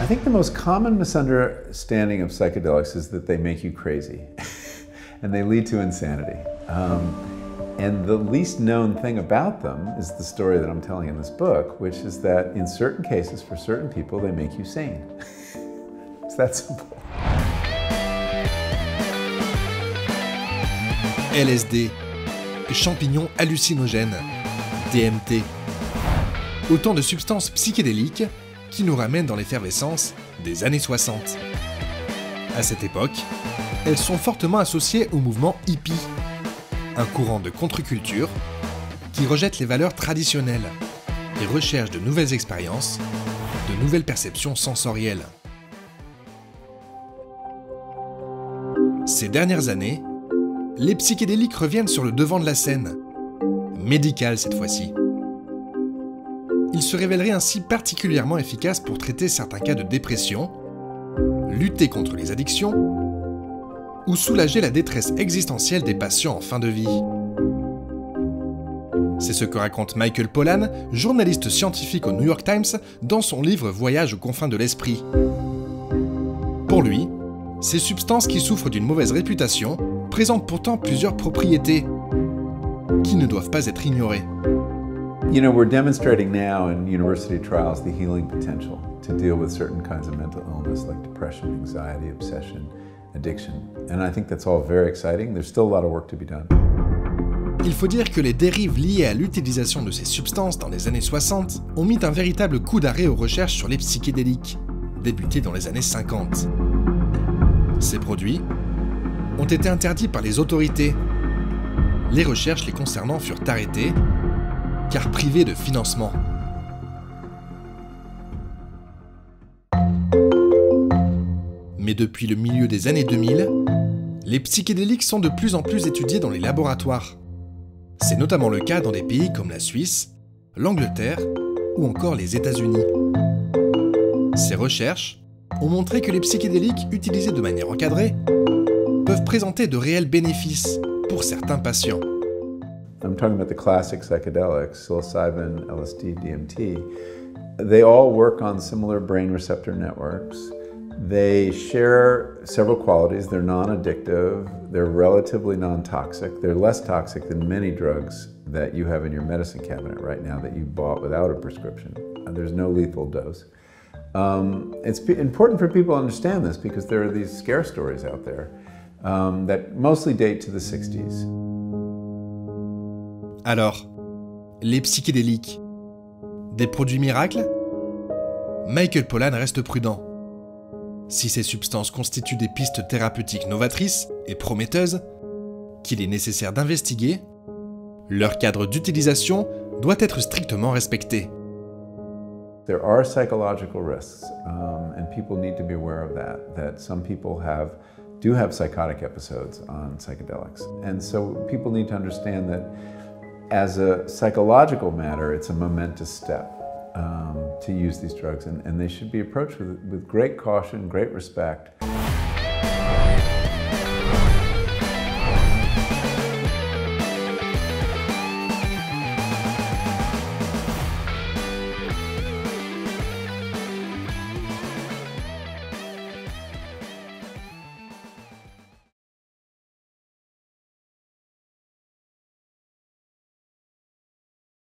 think the most common misunderstanding of psychedelics is that they make you crazy and they lead to insanity. And the least known thing about them is the story that I'm telling in this book, which is that in certain cases, for certain people, they make you sane. It's that simple. LSD, champignons hallucinogènes, DMT. Autant de substances psychédéliques qui nous ramènent dans l'effervescence des années 60. À cette époque, elles sont fortement associées au mouvement hippie, un courant de contre-culture qui rejette les valeurs traditionnelles et recherche de nouvelles expériences, de nouvelles perceptions sensorielles. Ces dernières années, les psychédéliques reviennent sur le devant de la scène, médicales cette fois-ci. Ils se révéleraient ainsi particulièrement efficaces pour traiter certains cas de dépression, lutter contre les addictions ou soulager la détresse existentielle des patients en fin de vie. C'est ce que raconte Michael Pollan, journaliste scientifique au New York Times, dans son livre Voyage aux confins de l'esprit. Pour lui, ces substances qui souffrent d'une mauvaise réputation présentent pourtant plusieurs propriétés qui ne doivent pas être ignorées. You know, we're demonstrating now in university trials the healing potential to deal with certain kinds of mental illness like depression, anxiety, obsession, addiction. And I think that's all very exciting. There's still a lot of work to be done. Il faut dire que les dérives liées à l'utilisation de ces substances dans les années 60 ont mis un véritable coup d'arrêt aux recherches sur les psychédéliques, débutées dans les années 50. Ces produits ont été interdits par les autorités. Les recherches les concernant furent arrêtées, car privées de financement. Mais depuis le milieu des années 2000, les psychédéliques sont de plus en plus étudiés dans les laboratoires. C'est notamment le cas dans des pays comme la Suisse, l'Angleterre ou encore les États-Unis. Ces recherches ont montré que les psychédéliques utilisés de manière encadrée peuvent présenter de réels bénéfices pour certains patients. I'm talking about the classic psychedelics, psilocybin, LSD, DMT. They all work on similar brain receptor networks. They share several qualities. They're non-addictive, they're relatively non-toxic. They're less toxic than many drugs that you have in your medicine cabinet right now that you bought without a prescription. There's no lethal dose. It's important for people to understand this because there are these scare stories out there that mostly date to the 60s. Alors, les psychédéliques, des produits miracles? Michael Pollan reste prudent. Si ces substances constituent des pistes thérapeutiques novatrices et prometteuses, qu'il est nécessaire d'investiguer, leur cadre d'utilisation doit être strictement respecté. There are psychological risks, and people need to be aware of that some people do have psychotic episodes on psychedelics. And so people need to understand that as a psychological matter, it's a momentous step to use these drugs, and they should be approached with great caution, great respect.